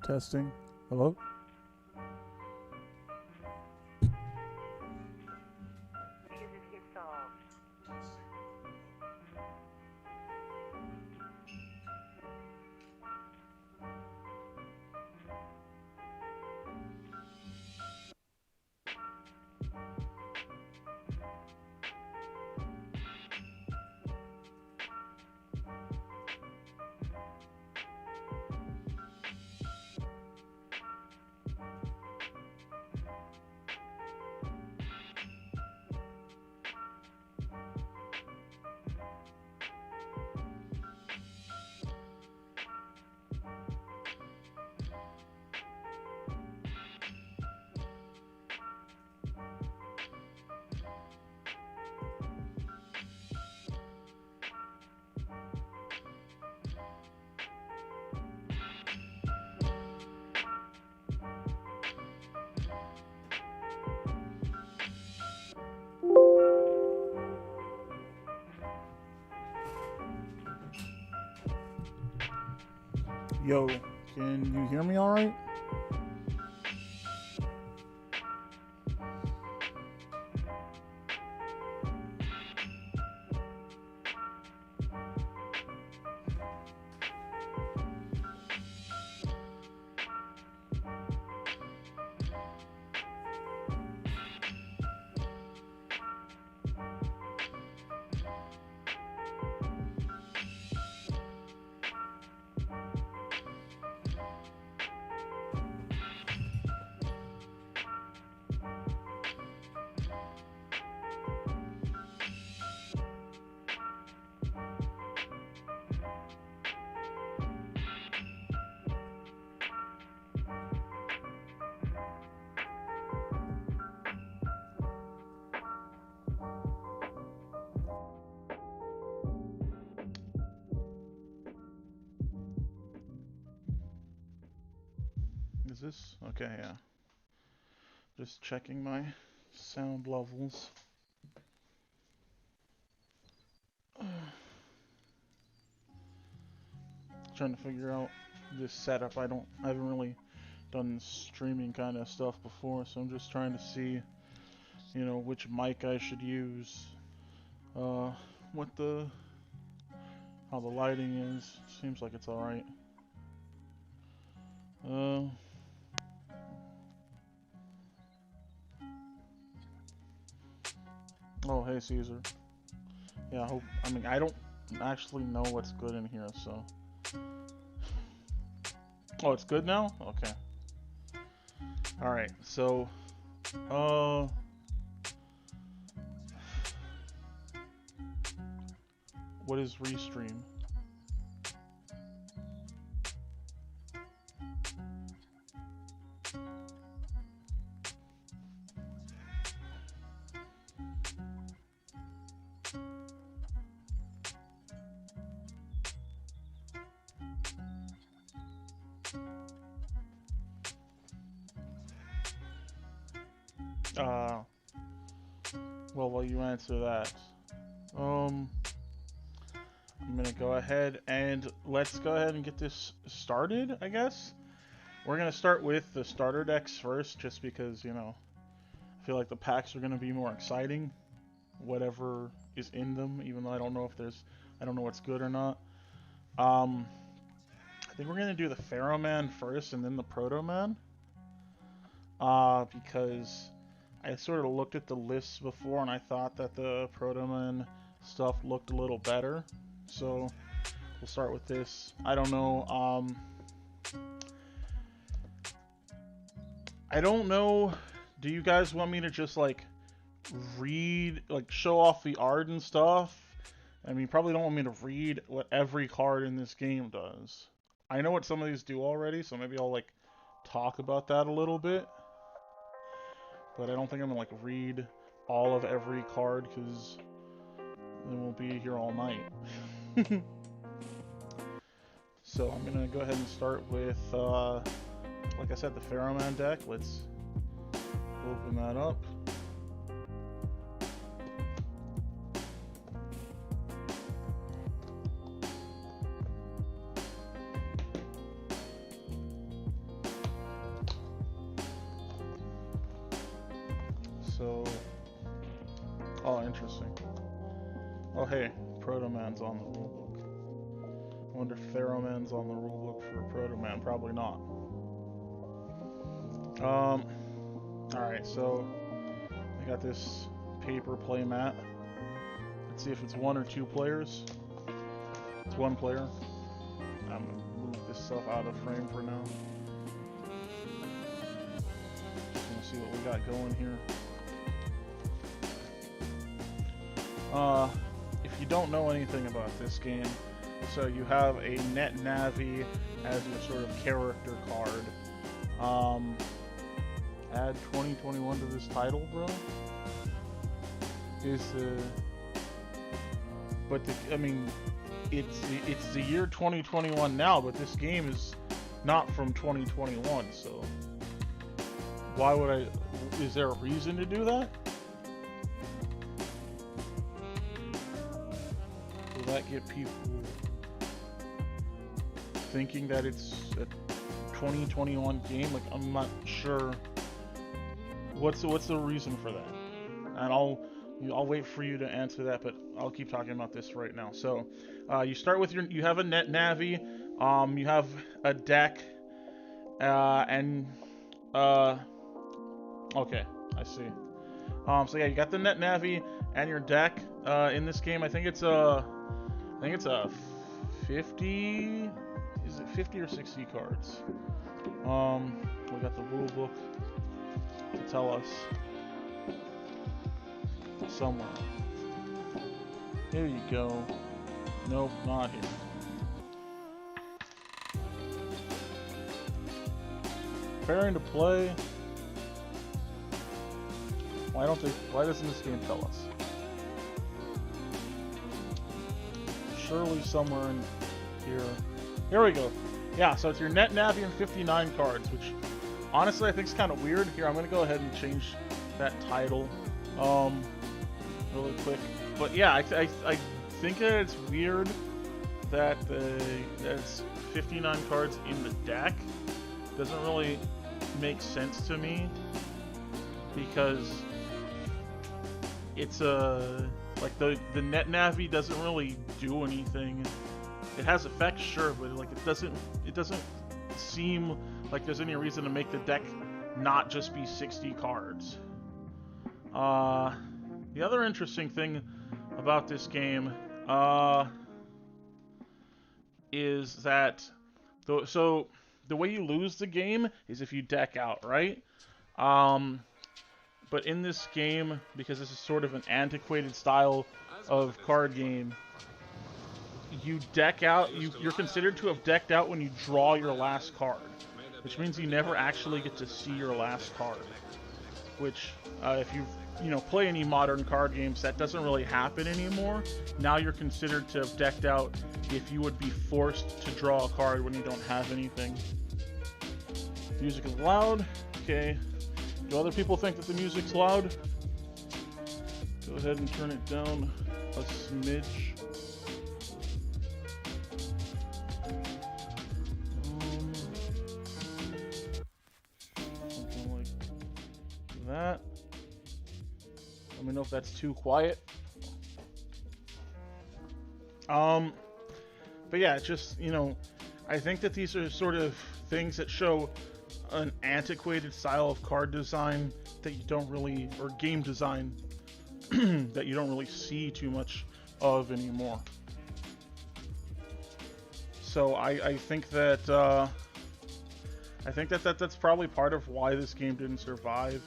Testing. Hello? Yo, can you hear me all right? Is this? Okay, yeah. Just checking my sound levels. Trying to figure out this setup. I haven't really done streaming kind of stuff before, so I'm just trying to see, you know, which mic I should use. What how the lighting is. Seems like it's alright. Oh, hey, Caesar. Yeah, I mean, I don't actually know what's good in here, so. Oh, it's good now? Okay. Alright, so. What is restream? Well, while you answer that, I'm gonna go ahead and let's go ahead and get this started, I guess. We're gonna start with the starter decks first, just because, you know, I feel like the packs are gonna be more exciting, whatever is in them, even though I don't know what's good or not. I think we're gonna do the Pharaoh Man first and then the Proto Man. Because I sort of looked at the lists before and I thought that the Proto Man stuff looked a little better. So we'll start with this. I don't know. I don't know. Do you guys want me to just like read, like show off the art and stuff? I mean, you probably don't want me to read what every card in this game does. I know what some of these do already, so maybe I'll like talk about that a little bit. But I don't think I'm gonna like read all of every card, because then we'll be here all night. So I'm gonna go ahead and start with, like I said, the Pharaoh Man deck. Let's open that up. interesting. Oh hey, Proto-Man's on the rulebook. I wonder if Theroman's on the rulebook for Proto-Man. Probably not. Alright, so I got this paper play mat. Let's see if it's 1 or 2 players. It's 1 player. I'm gonna move this stuff out of frame for now. Just gonna see what we got going here. If you don't know anything about this game, so you have a Net Navi as your sort of character card. Add 2021 to this title, bro. I mean, it's the year 2021 now, but this game is not from 2021, so why would I? Is there a reason to do that? Will that get people thinking that it's a 2021 game? Like, I'm not sure. What's the reason for that? And I'll wait for you to answer that, but I'll keep talking about this right now. So, you start with you have a Net Navi, you have a deck, okay, I see. So yeah, you got the Net Navi and your deck. In this game, I think it's a 50. Is it 50 or 60 cards? We got the rule book to tell us somewhere. Here you go. Nope, not here. Preparing to play. Why doesn't this game tell us? Surely somewhere in here. Here we go. Yeah, so it's your Net Navi and 59 cards, which honestly I think is kind of weird. Here, I'm gonna go ahead and change that title really quick. But yeah, I think that it's weird that it's 59 cards in the deck. Doesn't really make sense to me because it's like the Net Navi doesn't really do anything. It has effects, sure, but like it doesn't seem like there's any reason to make the deck not just be 60 cards. The other interesting thing about this game is that the way you lose the game is if you deck out, right? But in this game, because this is sort of an antiquated style of card game, you deck out, you're considered to have decked out when you draw your last card, which means you never actually get to see your last card. Which, if you play any modern card games, that doesn't really happen anymore. Now you're considered to have decked out if you would be forced to draw a card when you don't have anything. Music is loud. Okay. Do other people think that the music's loud? Go ahead and turn it down a smidge. Something like that. Let me know if that's too quiet. But yeah, it's just, I think that these are sort of things that show an antiquated style of card design that you don't really, or game design that you don't really see too much of anymore. So I think that that's probably part of why this game didn't survive.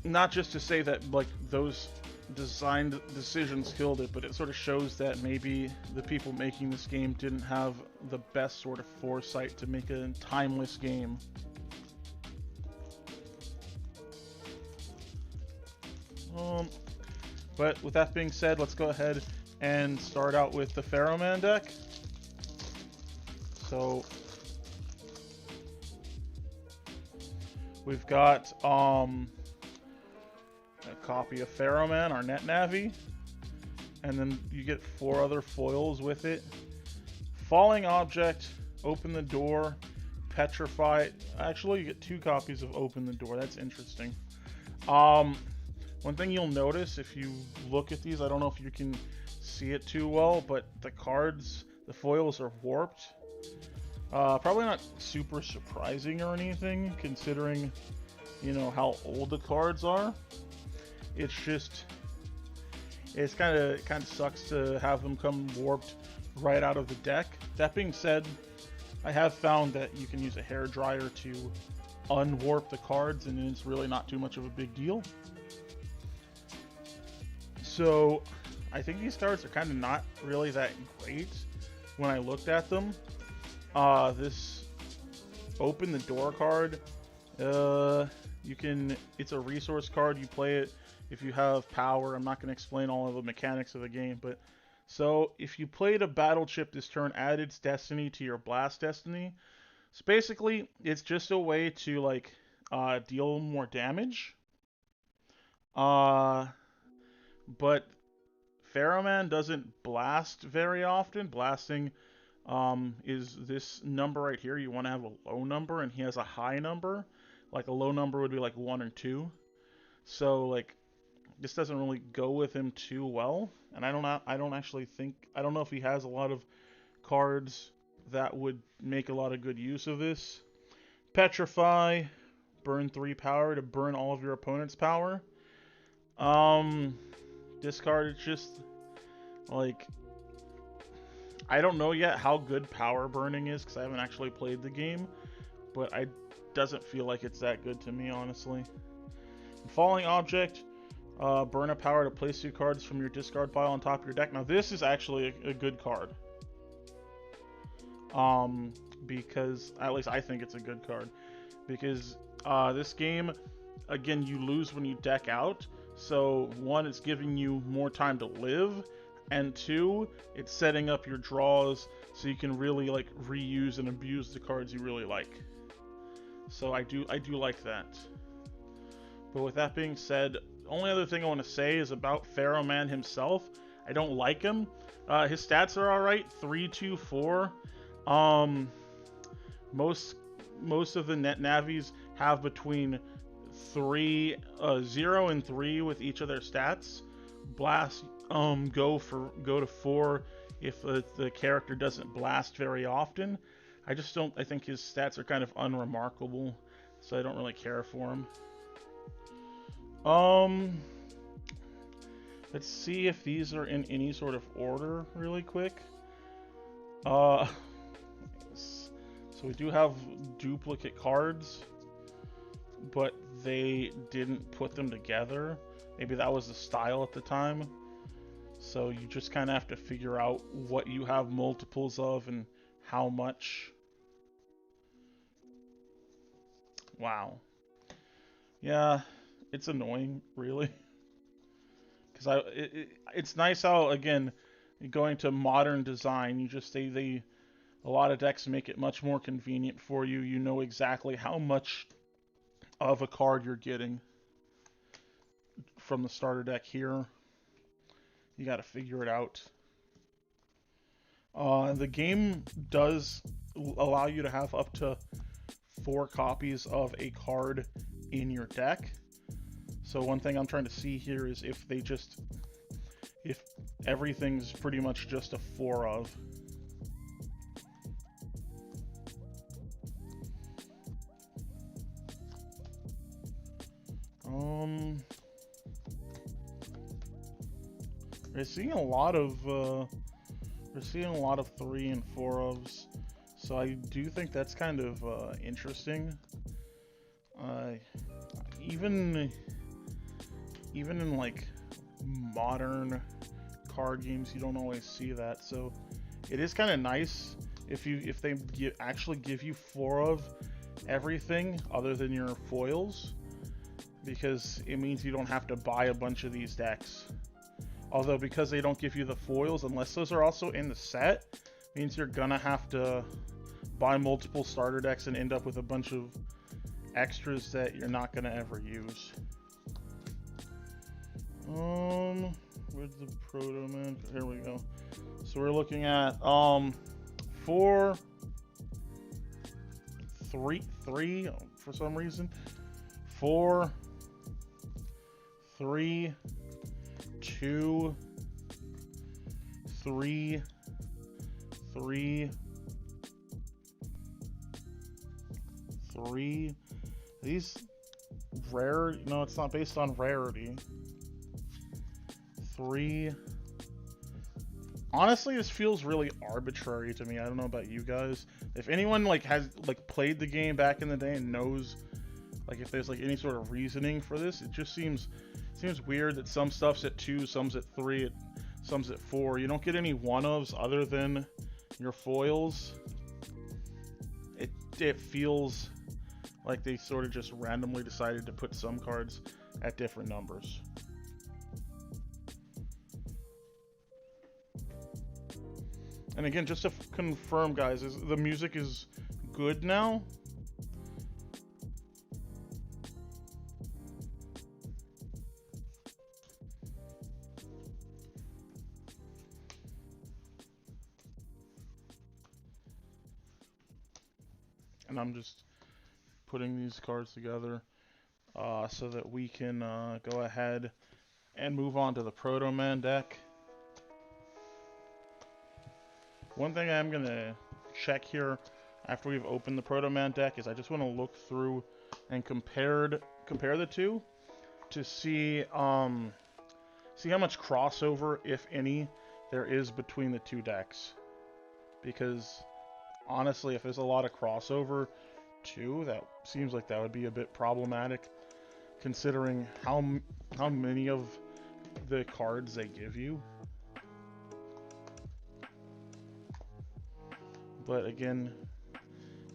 Not just to say that like those design decisions killed it, but it sort of shows that maybe the people making this game didn't have the best sort of foresight to make a timeless game. But with that being said, let's go ahead and start out with the Theroman deck. So we've got a copy of Theroman, our Net Navi, and then you get 4 other foils with it. Falling Object, Open the Door, Petrify. Actually, you get 2 copies of Open the Door. That's interesting. One thing you'll notice if you look at these, I don't know if you can see it too well, but the cards, the foils are warped. Probably not super surprising or anything, considering, you know, how old the cards are. It's just, it's kind of sucks to have them come warped right out of the deck. That being said, I have found that you can use a hair dryer to unwarp the cards, and it's really not too much of a big deal. So I think these cards are kind of not really that great when I looked at them. This open the door card, you can, it's a resource card, you play it if you have power. I'm not going to explain all of the mechanics of the game, but so if you played a battle chip this turn, add its destiny to your blast destiny. So basically it's just a way to like deal more damage. But Pharaohman doesn't blast very often. Blasting is this number right here. You want to have a low number, and he has a high number. Like a low number would be like 1 or 2. So like this doesn't really go with him too well. And I don't know if he has a lot of cards that would make a lot of good use of this. Petrify, burn 3 power to burn all of your opponent's power. Discard, it's just like, I don't know yet how good power burning is because I haven't actually played the game, but it doesn't feel like it's that good to me, honestly. Falling object, burn a power to place 2 cards from your discard pile on top of your deck. Now this is actually a good card. Because at least I think it's a good card. Because this game, again, you lose when you deck out. So 1, it's giving you more time to live, and 2, it's setting up your draws so you can really like reuse and abuse the cards you really like. So I do like that. But with that being said, only other thing I want to say is about Pharaohman himself. I don't like him. His stats are alright, 3, 2, 4. Most of the net navies have between 0 and 3 with each of their stats. Blast go to 4 if the character doesn't blast very often. I think his stats are kind of unremarkable, so I don't really care for him. Let's see if these are in any sort of order really quick. So we do have duplicate cards, but they didn't put them together. Maybe that was the style at the time. So you just kind of have to figure out what you have multiples of and how much. Wow. Yeah, it's annoying, really. Because it's nice how, again, going to modern design, you just a lot of decks make it much more convenient for you. You know exactly how much of a card you're getting from the starter deck here. You got to figure it out. The game does allow you to have up to 4 copies of a card in your deck. So one thing I'm trying to see here is if everything's pretty much just a 4 of. We're seeing a lot of 3 and 4 ofs, so I do think that's kind of interesting. Even in like modern card games, you don't always see that. So it is kind of nice if they actually give you 4 of everything other than your foils, because it means you don't have to buy a bunch of these decks. Although because they don't give you the foils, unless those are also in the set, means you're gonna have to buy multiple starter decks and end up with a bunch of extras that you're not gonna ever use. Where's the Proto Man? Here we go. So we're looking at 4, 3 for some reason. 4, 3, 2, 3, 3, 3. These rare, no, it's not based on rarity. 3. Honestly, this feels really arbitrary to me. I don't know about you guys. If anyone like has like played the game back in the day and knows like if there's like any sort of reasoning for this, it just seems weird that some stuff's at 2, some's at 3, some's at 4. You don't get any one-ofs other than your foils. It feels like they sort of just randomly decided to put some cards at different numbers. And again, just to confirm, guys, the music is good now. And I'm just putting these cards together so that we can go ahead and move on to the Proto-Man deck. One thing I'm going to check here after we've opened the Proto-Man deck is I just want to look through and compare the two to see how much crossover, if any, there is between the two decks. Because honestly, if there's a lot of crossover too, that seems like that would be a bit problematic, considering how many of the cards they give you. But again,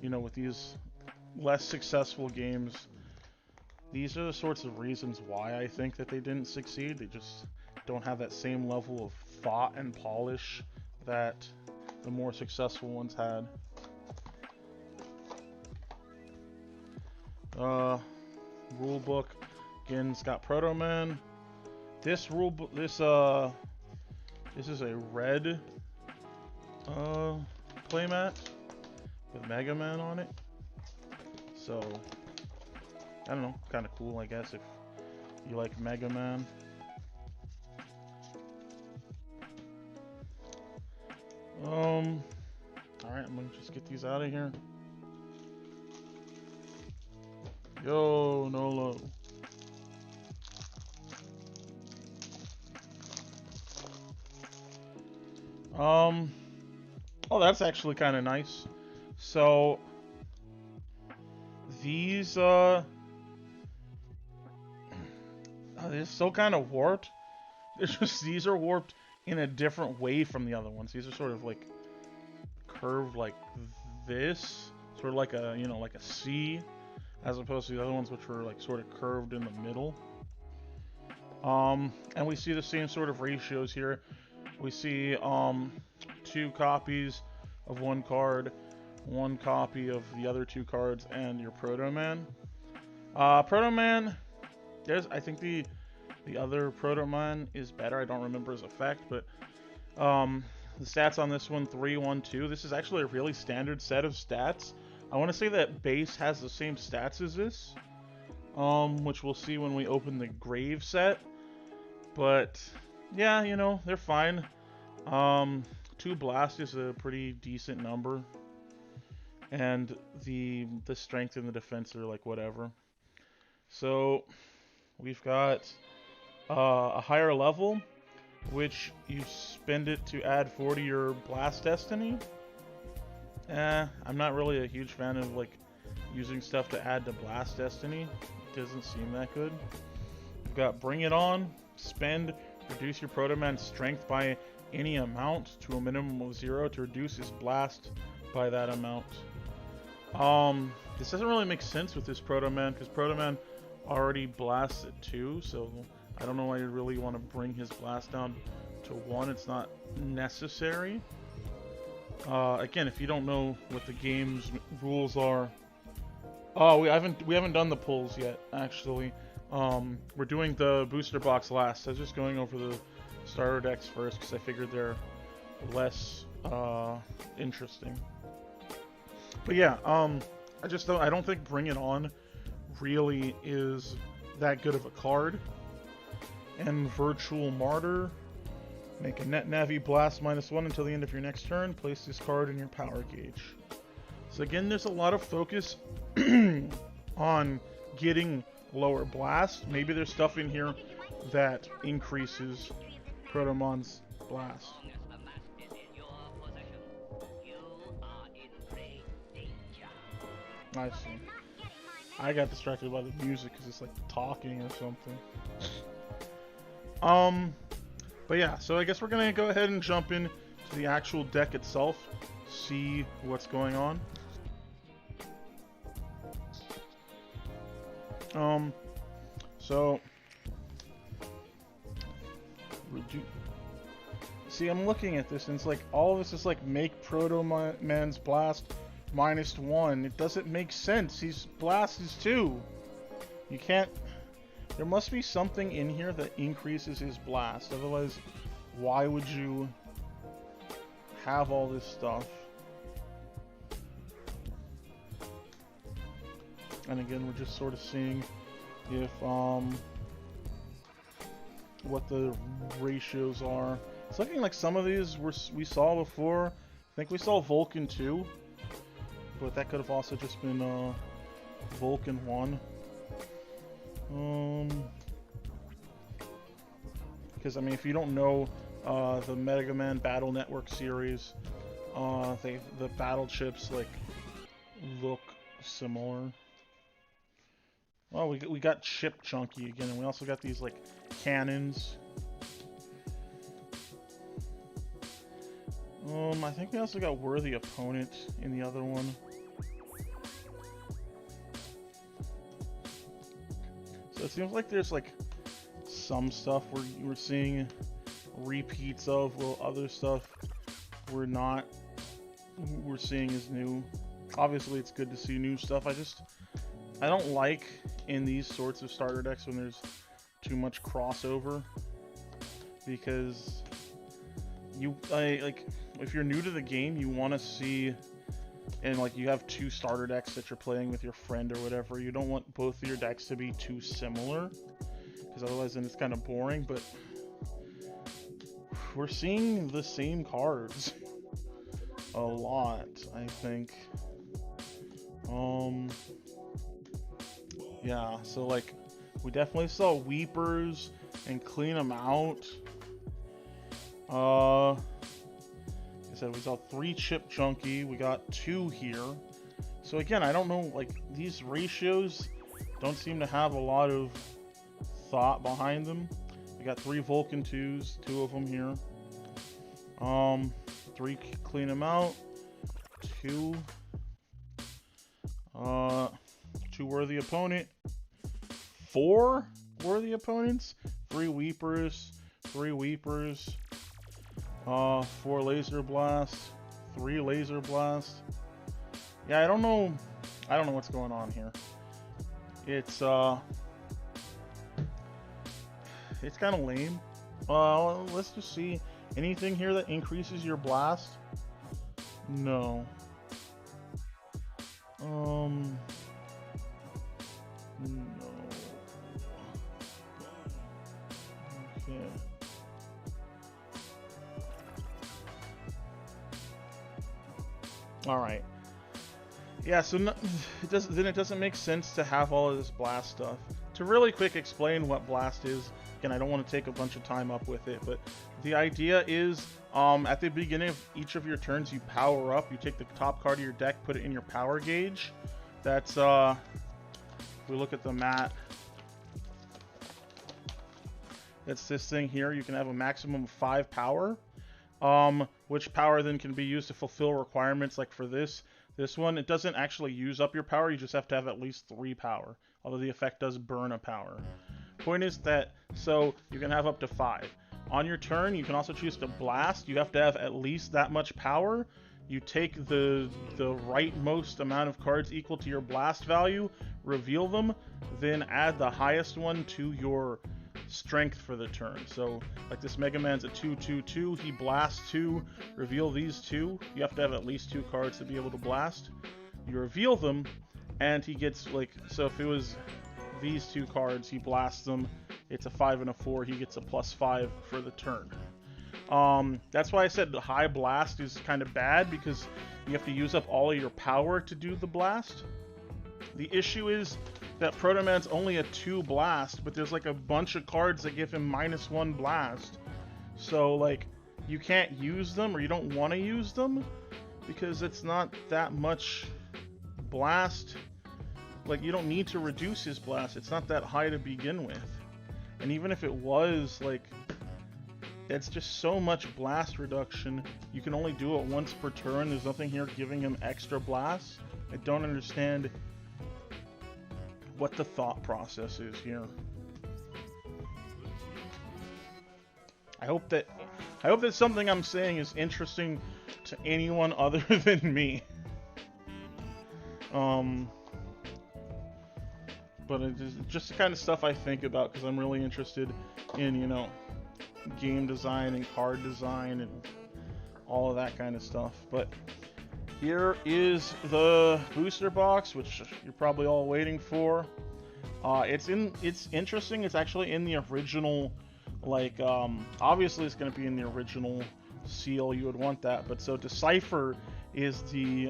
you know, with these less successful games, these are the sorts of reasons why I think that they didn't succeed. They just don't have that same level of thought and polish that the more successful ones had. Rule book again, it's got Proto-Man. This rule book, this is a red playmat with MegaMan on it. So I don't know, kind of cool, I guess, if you like MegaMan. Alright, I'm gonna just get these out of here. Yo, Nolo. Oh, that's actually kind of nice. So these they're still kind of warped. It's just these are warped in a different way from the other ones. These are sort of like curved like this, sort of like a, you know, like a C, as opposed to the other ones which were like sort of curved in the middle. And we see the same sort of ratios here. We see 2 copies of one card, 1 copy of the other 2 cards, and your Proto-Man. Proto-Man, I think the other Proto-Man is better. I don't remember his effect, but the stats on this one, 3, 1, 2. This is actually a really standard set of stats. I want to say that base has the same stats as this, which we'll see when we open the Grave set. But yeah, you know, they're fine. 2 blast is a pretty decent number, and the strength and the defense are like whatever. So we've got a higher level, which you spend it to add 4 to your blast destiny. I'm not really a huge fan of like using stuff to add to blast destiny. It doesn't seem that good. We've got Bring It On, spend, reduce your Proto-Man's strength by any amount to a minimum of 0 to reduce his blast by that amount. This doesn't really make sense with this Proto-Man, because Proto-Man already blasts at 2, so I don't know why you really want to bring his blast down to 1. It's not necessary. Again, if you don't know what the game's rules are, we haven't done the pulls yet, actually. We're doing the booster box last. I was just going over the starter decks first because I figured they're less interesting. But yeah, I don't think Bring It On really is that good of a card. and Virtual Martyr. Make a Net Navi Blast -1 until the end of your next turn. Place this card in your power gauge. So again, there's a lot of focus on getting lower blast. Maybe there's stuff in here that increases Protomon's blast. I see. I got distracted by the music because it's like talking or something. But yeah, so I guess we're gonna go ahead and jump in to the actual deck itself, see what's going on. So see, I'm looking at this and it's like all of this is like make Proto-Man's blast -1. It doesn't make sense. His blast is 2. You can't. There must be something in here that increases his blast. Otherwise, why would you have all this stuff? And again, we're just sort of seeing if what the ratios are. It's looking like some of these we saw before. I think we saw Vulcan 2, but that could have also just been Vulcan 1. Because I mean, if you don't know the MegaMan Battle Network series, the battle chips like look similar. Well, we got Chip Chunky again, and we also got these like cannons. I think we also got Worthy Opponent in the other one. So it seems like there's like some stuff we're seeing repeats of, while other stuff we're seeing is new. Obviously, it's good to see new stuff. I don't like in these sorts of starter decks when there's too much crossover, because if you're new to the game, you want to see, and like you have 2 starter decks that you're playing with your friend or whatever, you don't want both of your decks to be too similar, because otherwise then it's kind of boring. But we're seeing the same cards a lot, I think. Yeah, so like we definitely saw Weepers and Clean them out. Like I said, we saw 3 Chip Chunky, we got 2 here. So again, I don't know, like these ratios don't seem to have a lot of thought behind them. We got 3 Vulcan 2s, 2 of them here. 3 Clean them out, 2 Worthy Opponent, 4 Worthy Opponents, 3 Weepers, 3 Weepers, 4 Laser Blast, 3 Laser Blast. Yeah, I don't know what's going on here. It's kind of lame. Let's just see. Anything here that increases your blast? No. No. Okay. All right. Yeah, so it doesn't make sense to have all of this blast stuff. To really quick explain what blast is, again, I don't want to take a bunch of time up with it, but the idea is at the beginning of each of your turns, you power up. You take the top card of your deck, put it in your power gauge. That's if we look at the mat, that's this thing here. You can have a maximum of 5 power, which power then can be used to fulfill requirements. Like for this one, it doesn't actually use up your power. You just have to have at least 3 power, although the effect does burn a power. Point is that, so you can have up to 5. On your turn, you can also choose to blast. You have to have at least that much power. You take the rightmost amount of cards equal to your blast value, reveal them, then add the highest one to your strength for the turn. So like this MegaMan's a 2/2/2, he blasts 2, reveal these 2. You have to have at least 2 cards to be able to blast. You reveal them, and he gets like, so if it was these 2 cards, he blasts them, It's a 5 and a 4. He gets a +5 for the turn. That's why I said the high blast is kind of bad, because you have to use up all of your power to do the blast. The issue is that Proto Man's only a 2 blast, but there's like a bunch of cards that give him -1 blast. So like, you can't use them, or you don't want to use them, because it's not that much blast. Like, you don't need to reduce his blast. It's not that high to begin with. And even if it was, like, it's just so much blast reduction. You can only do it once per turn. There's nothing here giving him extra blasts. I don't understand what the thought process is here. I hope that something I'm saying is interesting to anyone other than me. But it's just the kind of stuff I think about, because I'm really interested in, you know, game design and card design and all of that kind of stuff. But here is the booster box, which you're probably all waiting for. It's interesting. It's actually in the original, like, obviously it's going to be in the original seal. You would want that. But so Decipher is the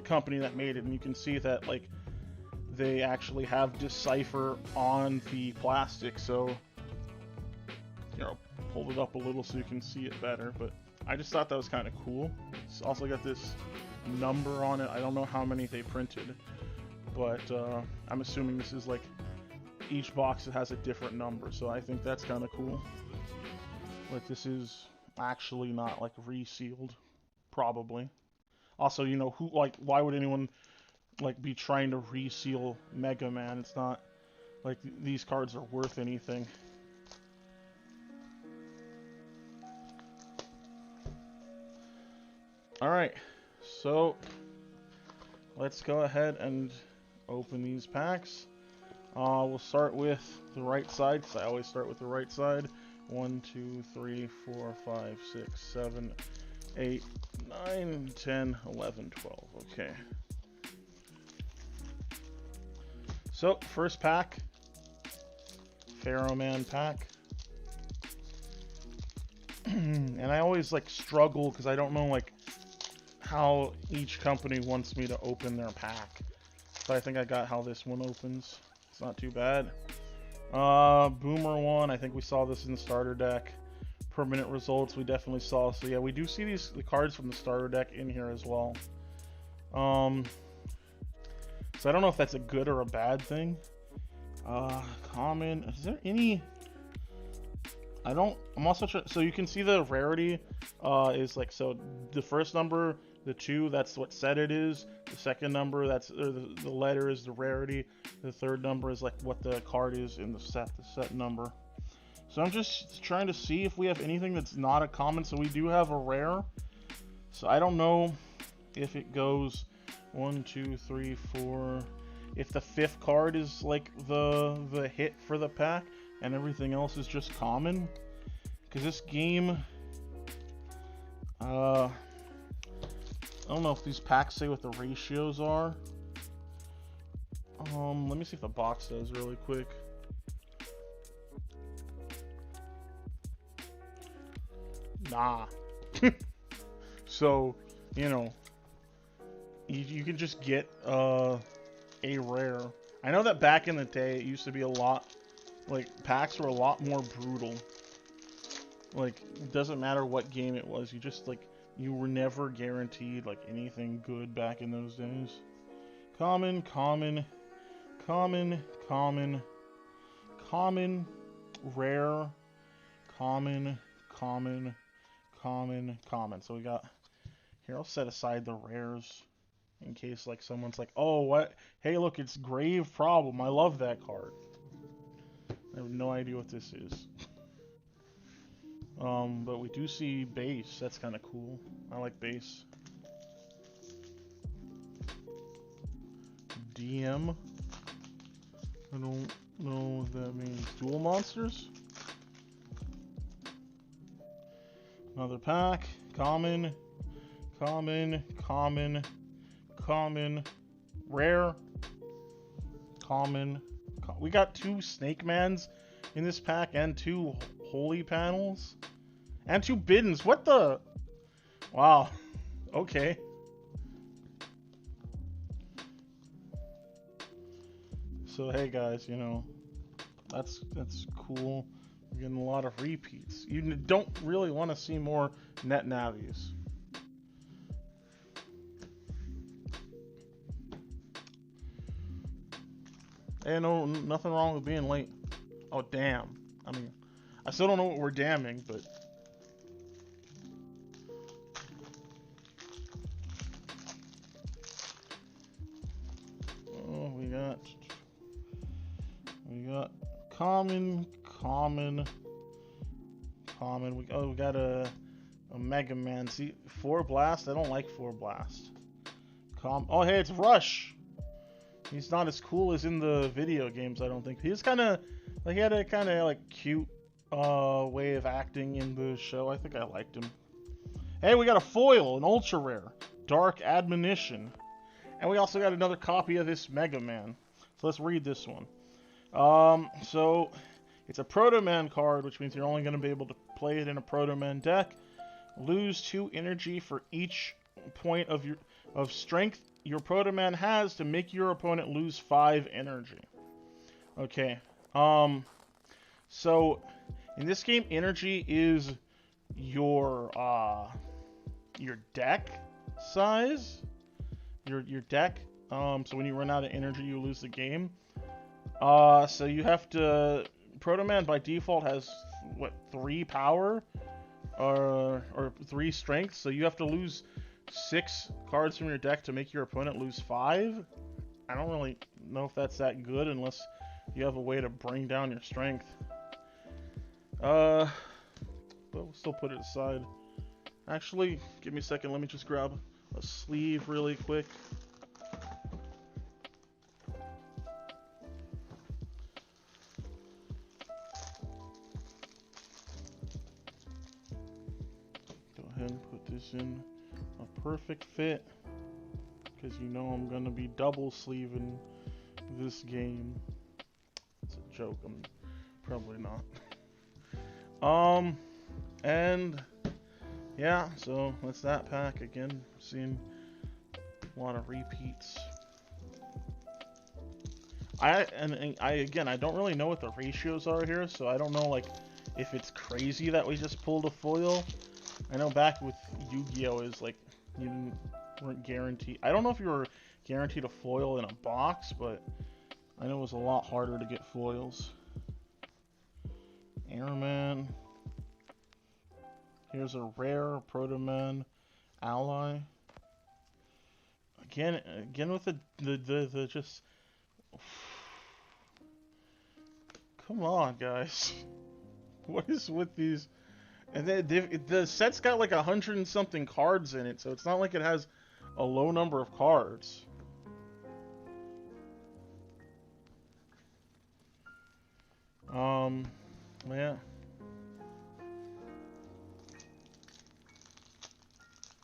company that made it, and you can see that, like, they actually have Decipher on the plastic. So, you know, hold it up a little so you can see it better. But I just thought that was kind of cool. It's also got this number on it. I don't know how many they printed, but I'm assuming this is like each box has a different number, so I think that's kind of cool. Like, this is actually not like resealed, probably. Also, you know, who, like, why would anyone like be trying to reseal Mega Man? It's not like these cards are worth anything. Alright, so let's go ahead and open these packs. We'll start with the right side, because I always start with the right side. 1, 2, 3, 4, 5, 6, 7, 8, 9, 10, 11, 12. Okay. So, first pack, Pharaoh Man pack. And I always like struggle because I don't know like how each company wants me to open their pack. But I think I got how this one opens. It's not too bad. Boomer one, I think we saw this in the starter deck. Permanent results we definitely saw. So yeah, we do see the cards from the starter deck in here as well. So I don't know if that's a good or a bad thing. Common, is there any? I'm also so you can see the rarity is like, so the first number, the 2, that's what set it is. The second number, that's the letter is the rarity. The third number is like what the card is in the set number. So I'm just trying to see if we have anything that's not a common. So we do have a rare. So I don't know if it goes 1, 2, 3, 4. If the 5th card is like the hit for the pack, and everything else is just common. Because this game, I don't know if these packs say what the ratios are. Let me see if the box does really quick. Nah. So, you know, you can just get a rare. I know that back in the day it used to be a lot, like, packs were a lot more brutal. Like, it doesn't matter what game it was, you were never guaranteed like anything good back in those days. Common, common, common, common, common, rare, common, common, common, common. So we got, here, I'll set aside the rares in case like someone's like, oh, what? Hey, look, it's Grave Problem. I love that card. I have no idea what this is. But we do see base. That's kind of cool. I like base. DM. I don't know what that means. Dual monsters? Another pack. Common. Common. Common. Common. Rare. Common. We got 2 Snake Mans in this pack, and 2 holy panels, and 2 biddens. What the? Wow. Okay. So hey guys, you know, that's cool. We're getting a lot of repeats. You don't really want to see more net navies. Hey, no, nothing wrong with being late. Oh, damn. I mean, I still don't know what we're damning, but... Oh, we got common. We got a MegaMan. See, 4 blast. I don't like 4 blast. Oh, hey, it's Rush. He's not as cool as in the video games, I don't think. He's kind of like, he had a kind of like cute way of acting in the show. I think I liked him. Hey, we got a foil, an ultra rare, Dark Admonition, and we also got another copy of this MegaMan. So let's read this one. So it's a Proto Man card, which means you're only going to be able to play it in a Proto Man deck. Lose 2 energy for each point of strength your Proto Man has to make your opponent lose 5 energy. Okay. So in this game, energy is your deck size. Your deck. So when you run out of energy, you lose the game. So you have to... Proto Man by default has, what, 3 power? Or 3 strength, so you have to lose 6 cards from your deck to make your opponent lose 5? I don't really know if that's that good unless you have a way to bring down your strength. But we'll still put it aside. Actually, give me a second, let me just grab a sleeve really quick. And put this in a perfect fit, because you know I'm gonna be double sleeving this game. It's a joke, I'm probably not. And yeah, so that's that pack. Again, seeing a lot of repeats. I don't really know what the ratios are here, so I don't know like if it's crazy that we just pulled a foil. I know back with Yu-Gi-Oh! Is like, you weren't guaranteed. I don't know if you were guaranteed a foil in a box, but I know it was a lot harder to get foils. Airman. Here's a rare Proto Man ally. Again with the just. Come on, guys. What is with these? And the set's got like 100 and something cards in it, so it's not like it has a low number of cards. Yeah.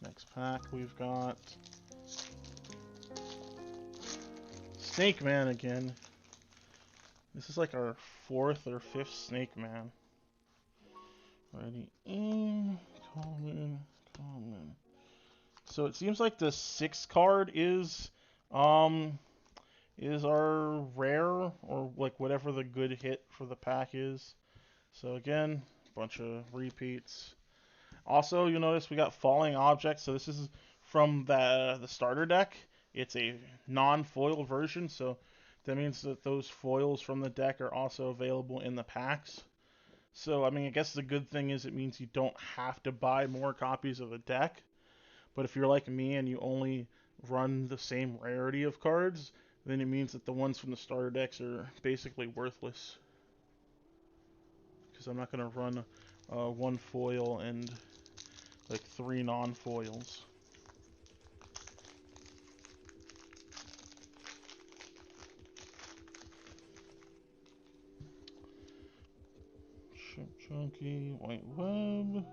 Next pack we've got Snake Man again. This is like our 4th or 5th Snake Man. Ready in, common. So it seems like the 6th card is our rare, or like whatever the good hit for the pack is. So again, a bunch of repeats. Also, you'll notice we got Falling Objects. So this is from the starter deck. It's a non-foil version, so that means that those foils from the deck are also available in the packs. So, I mean, I guess the good thing is it means you don't have to buy more copies of a deck. But if you're like me and you only run the same rarity of cards, then it means that the ones from the starter decks are basically worthless. Because I'm not going to run 1 foil and like 3 non-foils. Chunky, White Web,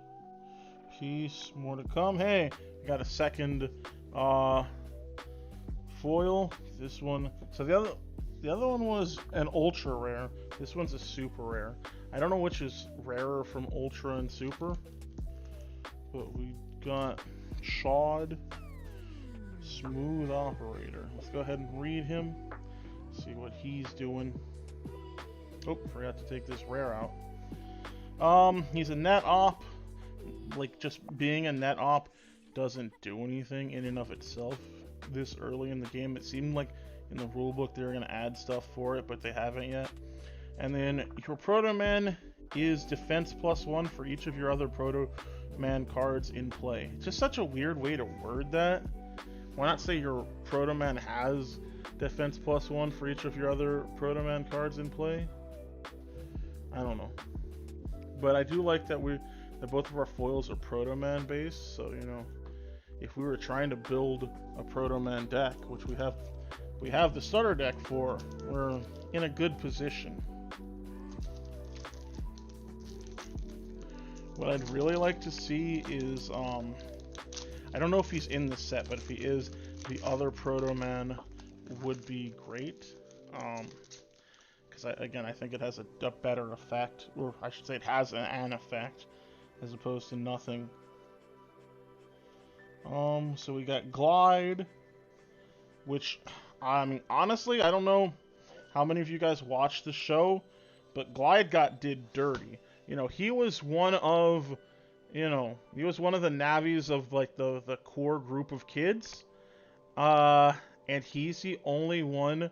Peace, more to come. Hey, I got a second foil. This one, so the The other one was an ultra rare. This one's a super rare. I don't know which is rarer from ultra and super. But we got Shawd, Smooth Operator. Let's go ahead and read him. See what he's doing. Oh, forgot to take this rare out. He's a net op. Like, just being a net op doesn't do anything in and of itself this early in the game. It seemed like in the rulebook they were going to add stuff for it, but they haven't yet. And then your Proto Man is defense +1 for each of your other Proto Man cards in play. It's just such a weird way to word that. Why not say your Proto Man has defense +1 for each of your other Proto Man cards in play? I don't know. But I do like that both of our foils are Proto Man based, so you know, if we were trying to build a Proto Man deck, which we have the starter deck for, we're in a good position. What I'd really like to see is, I don't know if he's in the set, but if he is, the other Proto Man would be great. Because I think it has a better effect, or I should say it has an effect, as opposed to nothing. So we got Glide, which, I mean, honestly, I don't know how many of you guys watched the show, but Glide did dirty. You know, he was one of the Navis of, like, the core group of kids. And he's the only one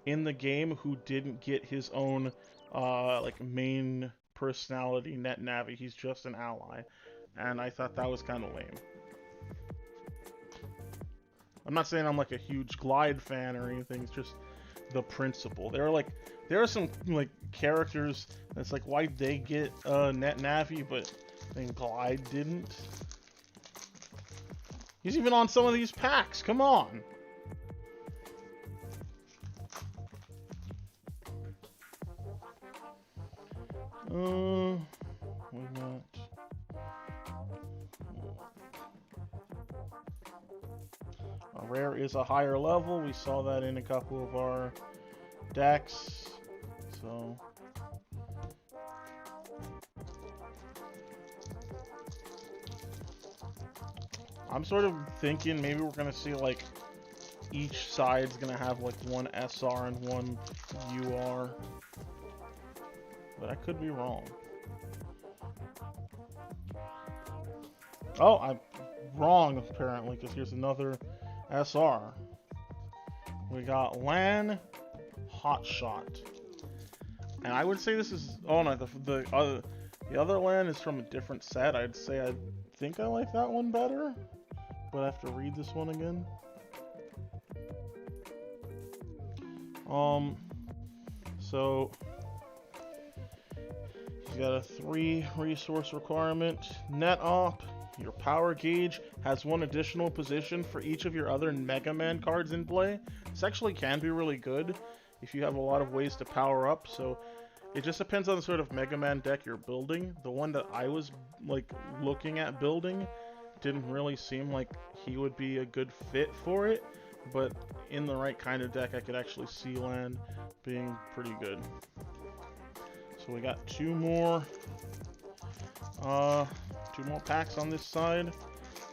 in the game who didn't get his own, like, main personality net Navi. He's just an ally. And I thought that was kind of lame. I'm not saying I'm, like, a huge Glide fan or anything. It's just the principle. There are some, like, characters that's like, why'd they get net Navi, but then Glide didn't? He's even on some of these packs. Come on. We got... A rare is a higher level. We saw that in a couple of our decks. So... I'm sort of thinking maybe we're going to see, like, each side's going to have, like, one SR and one UR. But I could be wrong. Oh, I'm wrong, apparently, because here's another SR. We got Lan Hotshot. And I would say this is... Oh, no, the other Lan is from a different set. I'd say I think I like that one better. But I have to read this one again. So you got a 3 resource requirement. Net Op, your power gauge has 1 additional position for each of your other MegaMan cards in play. This actually can be really good if you have a lot of ways to power up. So it just depends on the sort of MegaMan deck you're building. The one that I was, like, looking at building didn't really seem like he would be a good fit for it, but in the right kind of deck I could actually see Lan being pretty good. So we got two more packs on this side.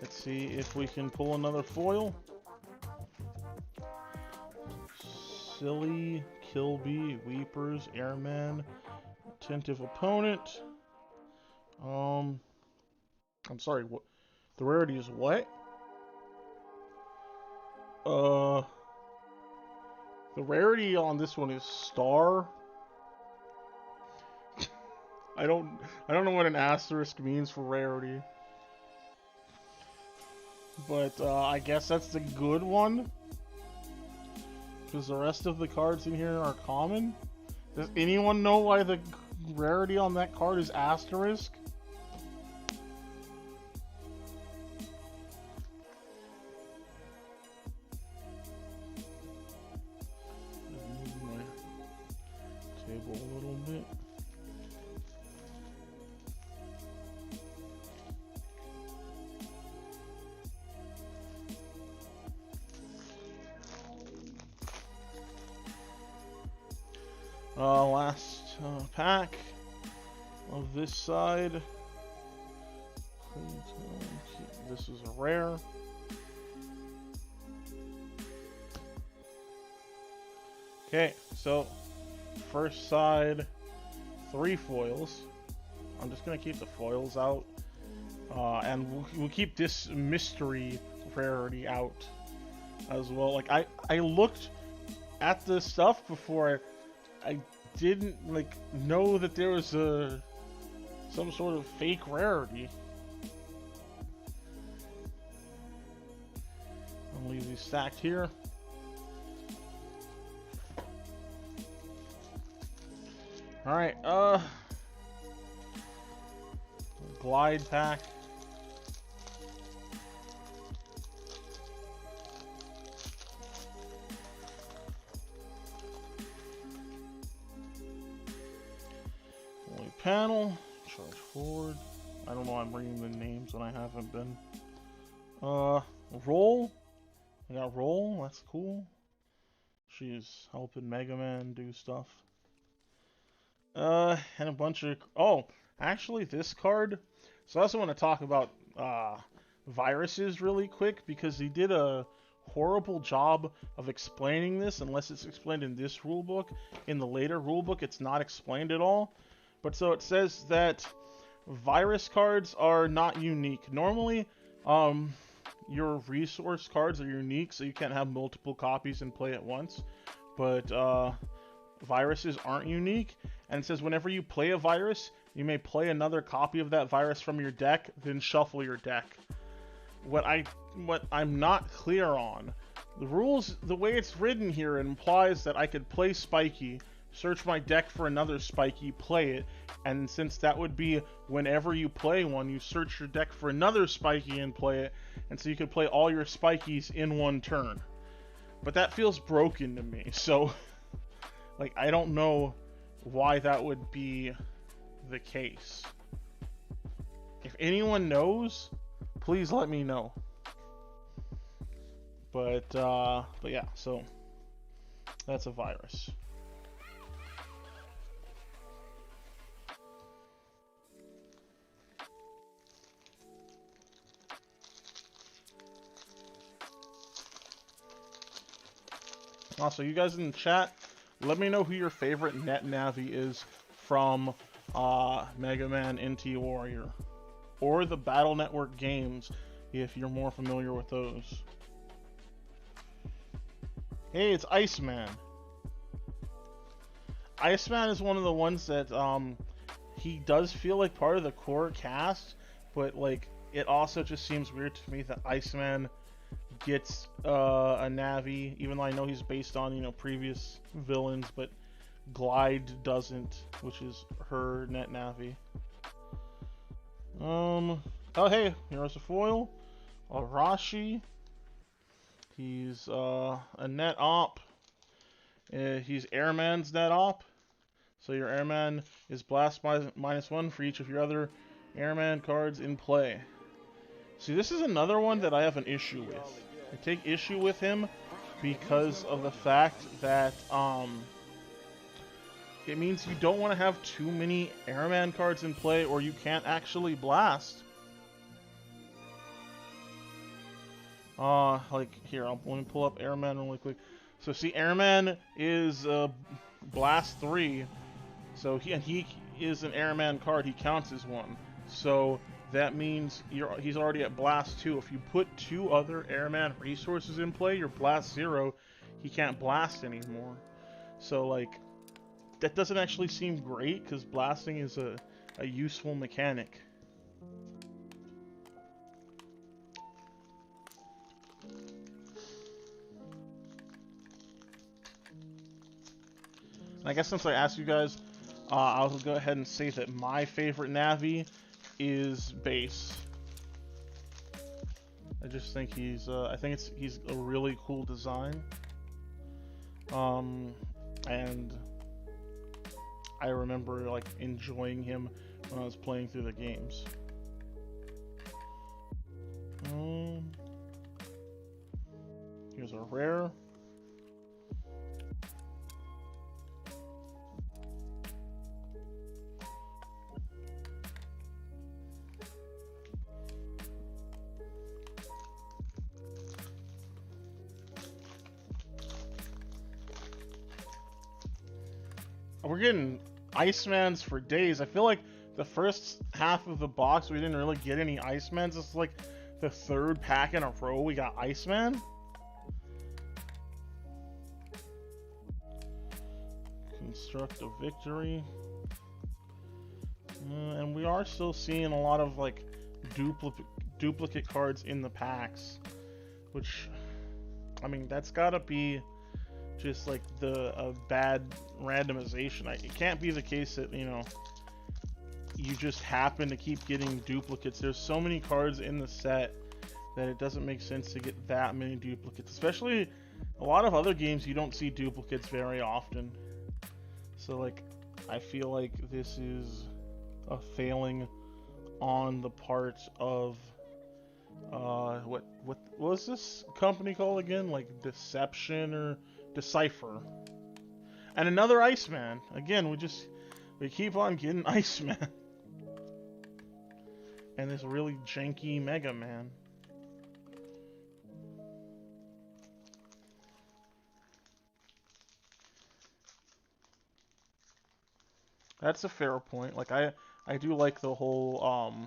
Let's see if we can pull another foil. Silly, Kilby, Weepers, Airman, Attentive Opponent. I'm sorry, what? The rarity is what? The rarity on this one is Star. I don't know what an asterisk means for rarity. But I guess that's the good one. Because the rest of the cards in here are common. Does anyone know why the rarity on that card is asterisk? Move my table a little bit. Last pack of this side. This is a rare. Okay, so first side, 3 foils. I'm just gonna keep the foils out, and we'll keep this mystery rarity out as well. Like I looked at the stuff before. I didn't like know that there was some sort of fake rarity. I'll leave these stacked here. All right, glide pack. Holy panel, charge forward. I don't know why I'm reading the names when I haven't been. Roll. I got roll, that's cool. She's helping MegaMan do stuff. And a bunch of... Oh, actually, this card... So I also want to talk about viruses really quick, because he did a horrible job of explaining this, unless it's explained in this rulebook. In the later rulebook, it's not explained at all. But so it says that virus cards are not unique. Normally, your resource cards are unique, so you can't have multiple copies and play at once. But viruses aren't unique. And it says whenever you play a virus, you may play another copy of that virus from your deck, then shuffle your deck. What I'm not clear on, the rules, the way it's written here, it implies that I could play Spiky, search my deck for another Spiky, play it, and since that would be whenever you play one, you search your deck for another Spiky and play it, and so you could play all your Spikies in one turn. But that feels broken to me, so like I don't know why that would be the case. If anyone knows, please let me know. But yeah, so that's a virus. Also, you guys in the chat, let me know who your favorite net Navi is from MegaMan NT Warrior, or the Battle Network games, if you're more familiar with those. Hey, it's Iceman. Iceman is one of the ones that he does feel like part of the core cast, but like it also just seems weird to me that Iceman gets a Navi, even though I know he's based on, you know, previous villains, but Glide doesn't, which is her net Navi. Oh hey, here's a foil. Arashi. He's a net op. He's Airman's net op. So your Airman is blast -1 for each of your other Airman cards in play. See, this is another one that I have an issue with. I take issue with him because of the fact that it means you don't want to have too many Airman cards in play, or you can't actually blast. Like here, let me pull up Airman really quick. So see, Airman is blast 3, so he is an Airman card. He counts as one. So that means he's already at blast 2. If you put 2 other Airman resources in play, you're blast 0. He can't blast anymore. So like, that doesn't actually seem great, because blasting is a useful mechanic. And I guess since I asked you guys, I'll go ahead and say that my favorite Navi is Base. I just think he's he's a really cool design. And I remember like enjoying him when I was playing through the games. Here's a rare. we're getting Icemans for days. I feel like the first half of the box we didn't really get any Icemans. It's like the third pack in a row we got Iceman. Construct a victory. And we are still seeing a lot of like duplicate cards in the packs, which, I mean, that's gotta be just like a bad randomization. It can't be the case that, you know, you just happen to keep getting duplicates. There's so many cards in the set that it doesn't make sense to get that many duplicates, especially a lot of other games you don't see duplicates very often. So like, I feel like this is a failing on the part of what was this company called again? Like Deception or Decipher. And another Iceman. Again, we keep on getting Iceman. And this really janky Mega Man. That's a fair point. Like I do like the whole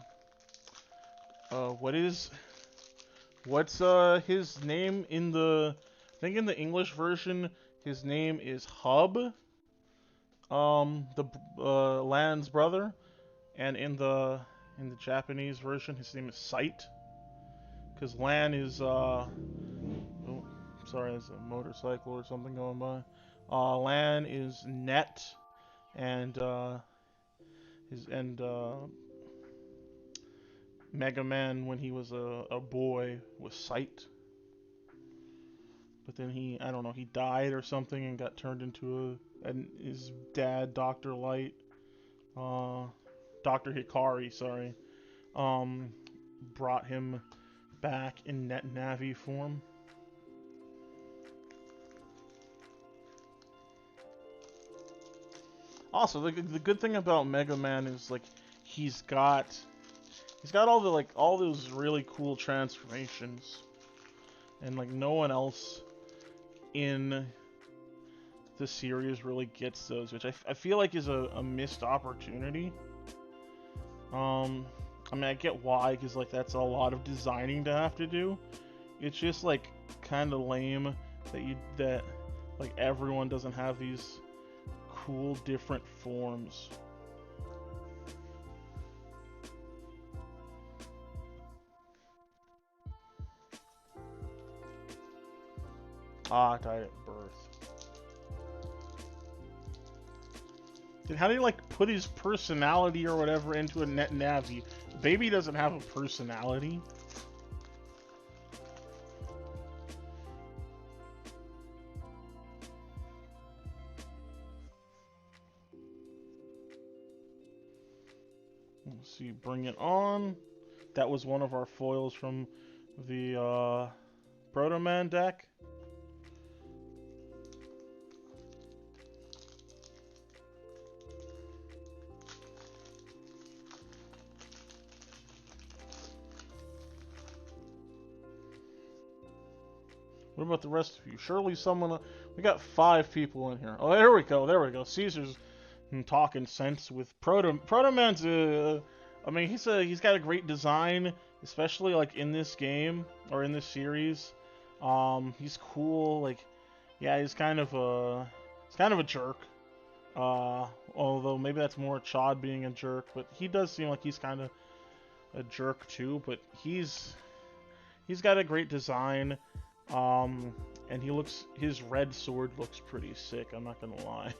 what's his name in the, I think in the English version his name is Hub, the Lan's brother, and in the Japanese version his name is Sight, because Lan is oh, sorry, there's a motorcycle or something going by. Lan is Net, and Mega Man, when he was a boy, was Sight. But then I don't know, he died or something and got turned into and his dad, Dr. Light, Dr. Hikari, sorry, brought him back in Net Navi form. Also, the good thing about Mega Man is like he's got all those really cool transformations, and like no one else in the series really gets those, which I feel like is a missed opportunity. I mean, I get why, because like that's a lot of designing to have to do. It's just like kind of lame that like everyone doesn't have these cool different forms. Died at birth. Then how do you like put his personality or whatever into a Net Navi? Baby doesn't have a personality. Let's see, bring it on. That was one of our foils from the Proto Man deck. What about the rest of you? Surely someone... We got 5 people in here. Oh, there we go. There we go. Caesar's talking sense with Proto Man's... I mean, he's got a great design, especially like in this game or in this series. He's cool. Like, yeah, he's kind of a jerk. Although maybe that's more Chad being a jerk, but he does seem like he's kind of a jerk too. But he's got a great design. And his red sword looks pretty sick, I'm not gonna lie.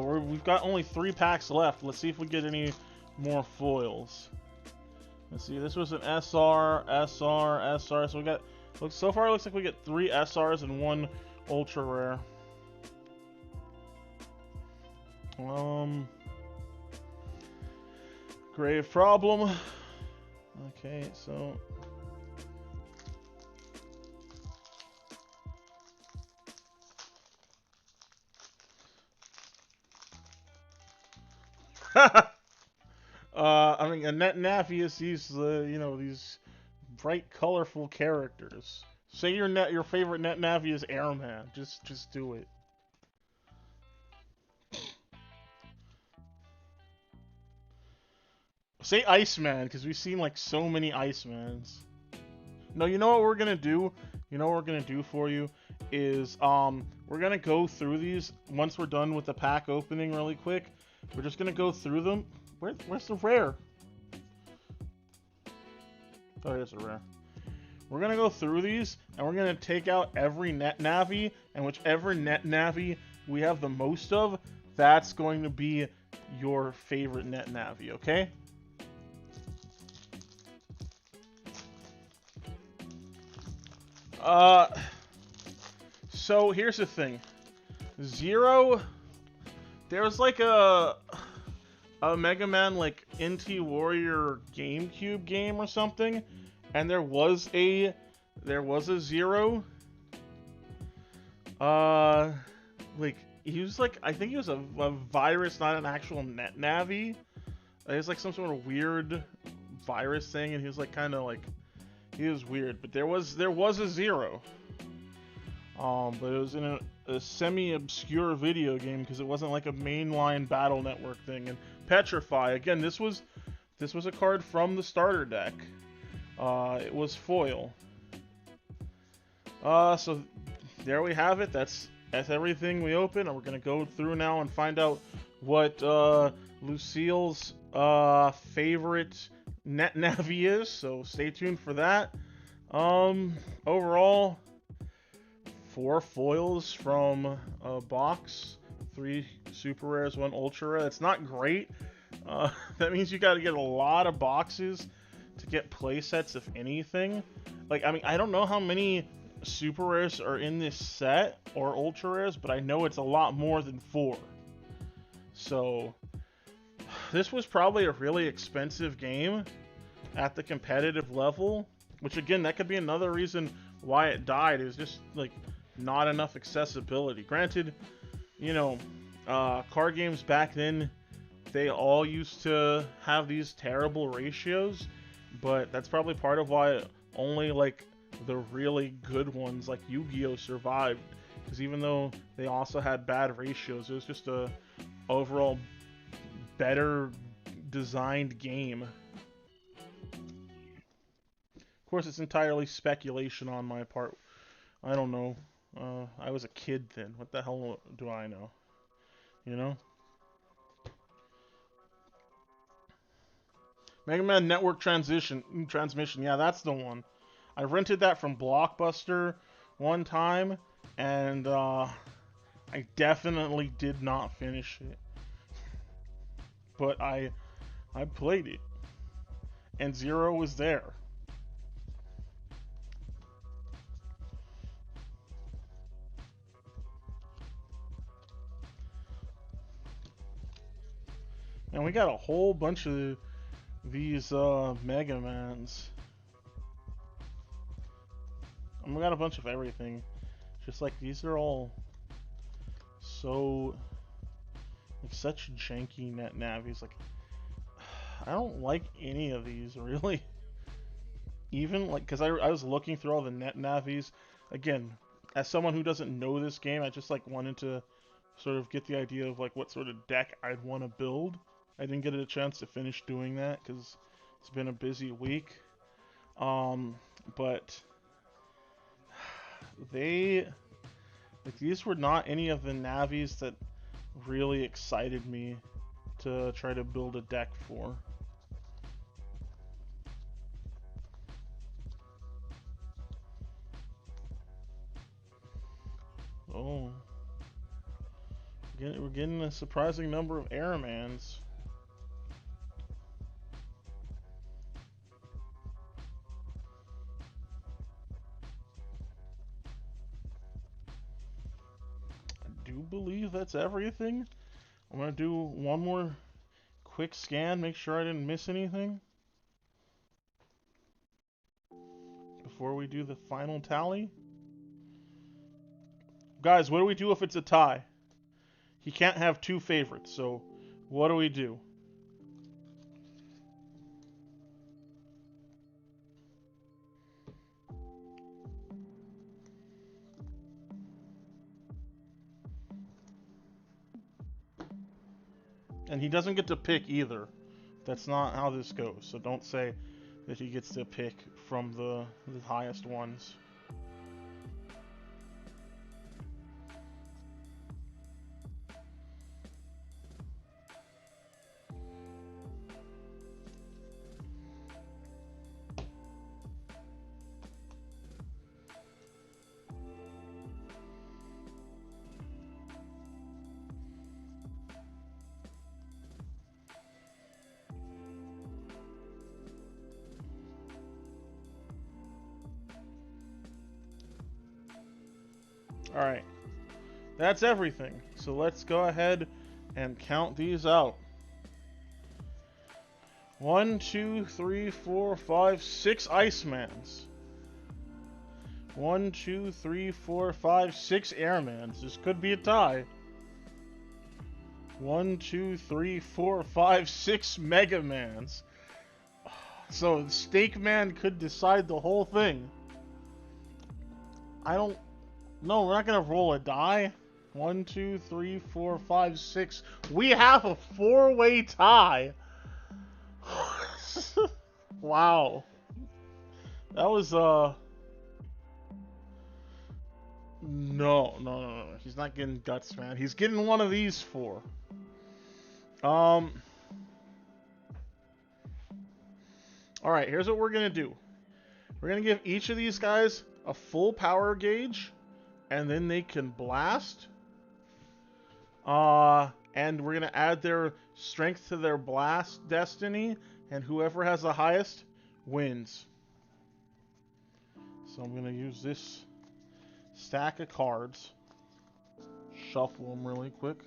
We've got only 3 packs left. Let's see if we get any more foils. Let's see, this was an SR, SR, SR, so we got, so far it looks like we get 3 SRs and 1 ultra rare. Grave problem. Okay, so... I mean, a net Navi is these, you know, these bright, colorful characters. Say your favorite net Navi is Airman. Just do it. Say Iceman, because we've seen like so many Icemans. No, you know what we're gonna do? You know what we're gonna do for you is we're gonna go through these once we're done with the pack opening really quick. We're just gonna go through them. Where's the rare? Oh, here's a rare. We're gonna go through these and we're gonna take out every net Navi, and whichever net Navi we have the most of, that's going to be your favorite net Navi, okay? So here's the thing. Zero, there's like a MegaMan like NT Warrior GameCube game or something, and there was a Zero. Like he was like, I think he was a virus, not an actual net Navi. It was like some sort of weird virus thing, and he was like kind of like, he was weird. But there was a Zero. But it was in a semi-obscure video game because it wasn't like a mainline Battle Network thing. And Petrify, again, this was a card from the starter deck. It was foil. So there we have it. That's everything we open, and we're gonna go through now and find out what Lucille's favorite net Navi is. So stay tuned for that. Overall, 4 foils from a box, 3 super rares, 1 ultra rare. It's not great. That means you got to get a lot of boxes to get play sets, if anything. Like, I mean, I don't know how many super rares are in this set or ultra rares, but I know it's a lot more than 4. So this was probably a really expensive game at the competitive level, which again, that could be another reason why it died. It was just like not enough accessibility. Granted, you know, card games back then, they all used to have these terrible ratios, but that's probably part of why only like the really good ones like Yu-Gi-Oh survived, because even though they also had bad ratios, it was just a overall better designed game. Of course, it's entirely speculation on my part. I don't know. I was a kid then. What the hell do I know? You know? MegaMan Network Transmission. Yeah, that's the one. I rented that from Blockbuster one time, and I definitely did not finish it. But I played it, and Zero was there. And we got a whole bunch of these MegaMans. And we got a bunch of everything. Just like, these are all so like such janky net navies. Like, I don't like any of these really. Even like, because I was looking through all the net navies. Again, as someone who doesn't know this game, I just like wanted to sort of get the idea of like what sort of deck I'd want to build. I didn't get a chance to finish doing that because it's been a busy week. But these were not any of the navies that really excited me to try to build a deck for. Oh, we're getting a surprising number of Airmans. I do believe that's everything. I'm gonna do one more quick scan, make sure I didn't miss anything before we do the final tally. Guys, what do we do if it's a tie? He can't have 2 favorites, so what do we do? And he doesn't get to pick either. That's not how this goes. So don't say that he gets to pick from the highest ones. Alright, that's everything. So let's go ahead and count these out. 1, 2, 3, 4, 5, 6 Icemans. 1, 2, 3, 4, 5, 6 Airmans. This could be a tie. 1, 2, 3, 4, 5, 6 MegaMans. So Steak Man could decide the whole thing. No, we're not gonna roll a die. 1, 2, 3, 4, 5, 6. We have a 4-way tie. Wow. That was No. He's not getting Guts, man. He's getting one of these 4. Alright, here's what we're gonna do. We're gonna give each of these guys a full power gauge, and then they can blast. And we're gonna add their strength to their blast destiny, and whoever has the highest wins. So I'm gonna use this stack of cards, shuffle them really quick.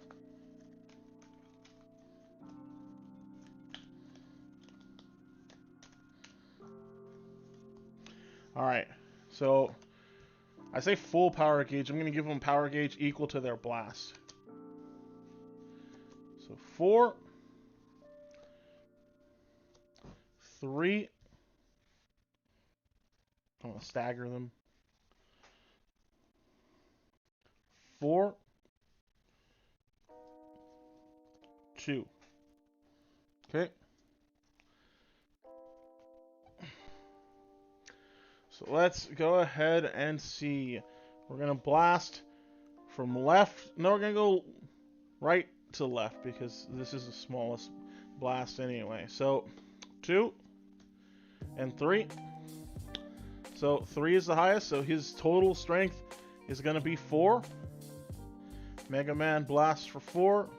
Alright, so I say full power gauge. I'm going to give them power gauge equal to their blast. So 4, 3, I'm going to stagger them. 4, 2. Okay. So let's go ahead and see. We're going to blast from left. No, we're going to go right to left because this is the smallest blast anyway. So 2 and 3. So 3 is the highest, so his total strength is going to be 4. Mega Man blasts for 4.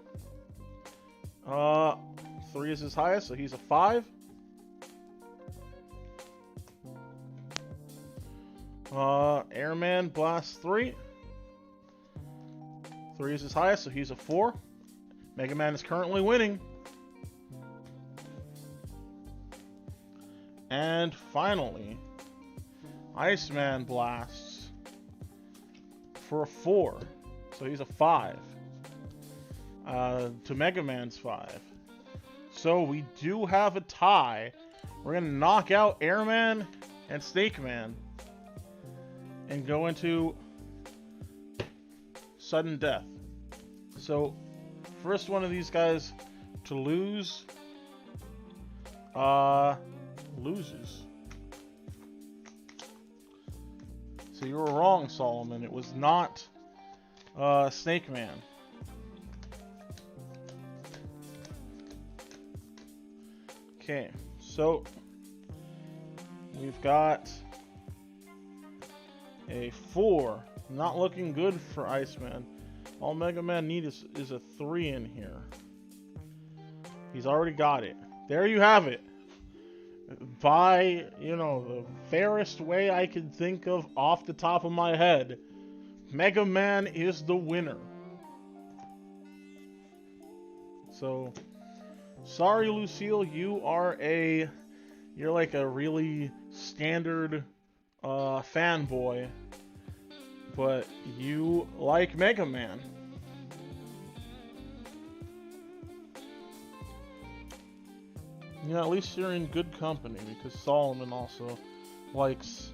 3 is his highest, so he's a 5. Airman blasts 3. 3 is his highest, so he's a 4. Mega Man is currently winning. And finally, Iceman blasts for a 4. So he's a 5. To Mega Man's 5. So we do have a tie. We're going to knock out Airman and Steak Man and go into sudden death. So first one of these guys to lose loses. So you were wrong, Solomon. It was not Snake Man. Okay, so we've got a 4. Not looking good for Iceman. All Mega Man needs is a 3 in here. He's already got it. There you have it. By, the fairest way I can think of off the top of my head, Mega Man is the winner. So, sorry, Lucille, you're like a really standard fanboy, but you like Mega Man. At least you're in good company, because Solomon also likes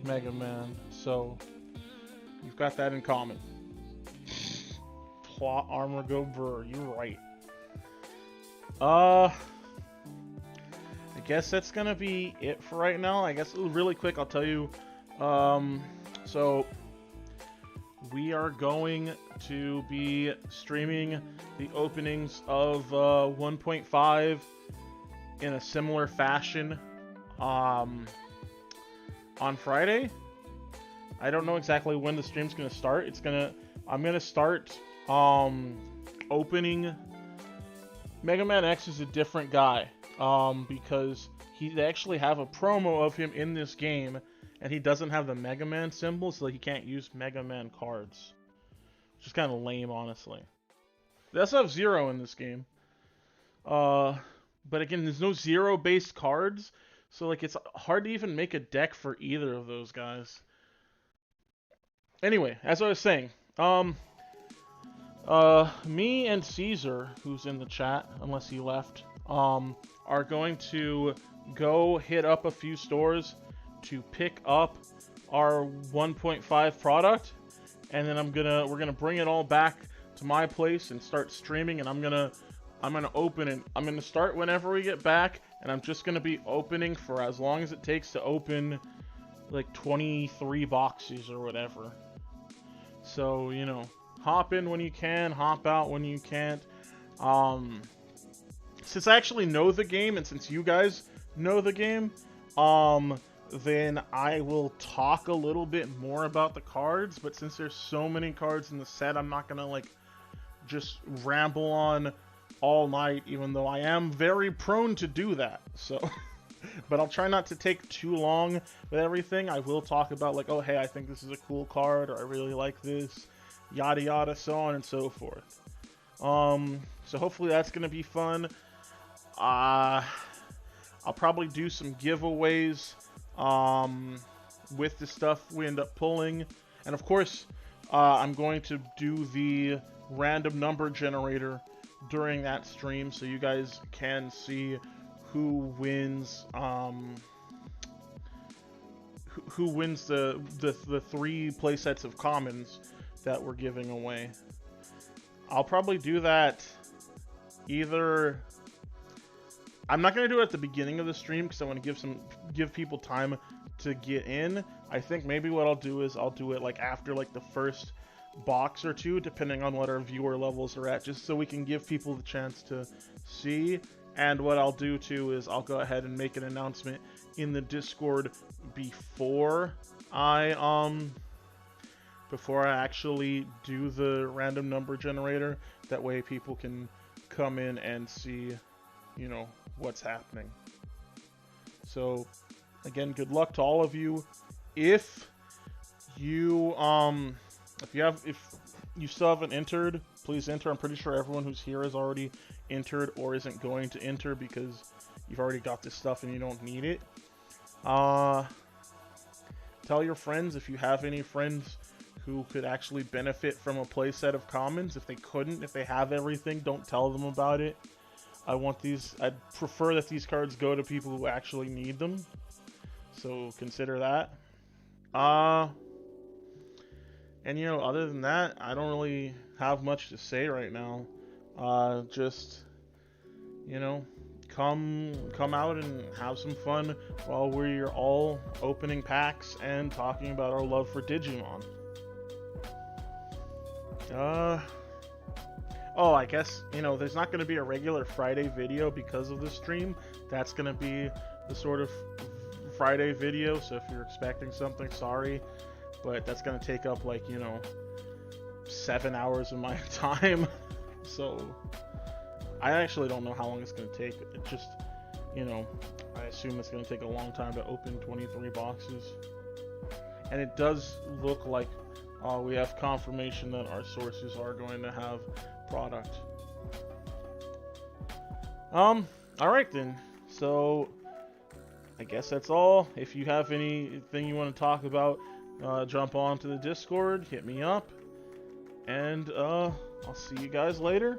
Mega Man, so you've got that in common. Plot armor go brr, you're right. I guess that's gonna be it for right now. I guess really quick, I'll tell you. So we are going to be streaming the openings of 1.5 in a similar fashion on Friday. I don't know exactly when the stream's gonna start. I'm gonna start opening. MegaMan X is a different guy because they actually have a promo of him in this game, and he doesn't have the Mega Man symbol, so he can't use Mega Man cards. Which is kind of lame, honestly. They also have Zero in this game. But again, there's no Zero-based cards, so like it's hard to even make a deck for either of those guys. Anyway, as I was saying, me and Caesar, who's in the chat, unless he left, are going to go hit up a few stores to pick up our 1.5 product, and then we're gonna bring it all back to my place and start streaming, and I'm gonna open it. I'm gonna start whenever we get back, and I'm just gonna be opening for as long as it takes to open like 23 boxes or whatever. So, you know, hop in when you can, hop out when you can't. Since I actually know the game, and since you guys know the game, then I will talk a little bit more about the cards, but since there's so many cards in the set, I'm not gonna, like, just ramble on all night, even though I am very prone to do that, so... But I'll try not to take too long with everything. I will talk about, like, oh, hey, I think this is a cool card, or I really like this, yada yada, so on and so forth. So hopefully that's gonna be fun. I'll probably do some giveaways with the stuff we end up pulling, and of course I'm going to do the random number generator during that stream, so you guys can see who wins who wins the 3 playsets of commons that we're giving away. I'll probably do that either... I'm not going to do it at the beginning of the stream because I want to give people time to get in. I think maybe what I'll do is I'll do it like after like the first box or two, depending on what our viewer levels are at, just so we can give people the chance to see. And what I'll do too is I'll go ahead and make an announcement in the Discord before I actually do the random number generator. That way people can come in and see, you know, what's happening. So again, good luck to all of you. If you still haven't entered, please enter. I'm pretty sure everyone who's here has already entered or isn't going to enter because you've already got this stuff and you don't need it. Tell your friends if you have any friends who could actually benefit from a playset of commons. If they couldn't, if they have everything, don't tell them about it. I'd prefer that these cards go to people who actually need them. So consider that. And you know, other than that, I don't really have much to say right now. Just, you know, come out and have some fun while we're all opening packs and talking about our love for Digimon. Oh, I guess, you know, there's not going to be a regular Friday video because of the stream. That's going to be the sort of Friday video, so if you're expecting something, sorry. But that's going to take up, like, you know, 7 hours of my time. So, I actually don't know how long it's going to take. It just, you know, I assume it's going to take a long time to open 23 boxes. And it does look like we have confirmation that our sources are going to have product. Alright then. So, I guess that's all. If you have anything you want to talk about, jump on to the Discord, hit me up, and I'll see you guys later.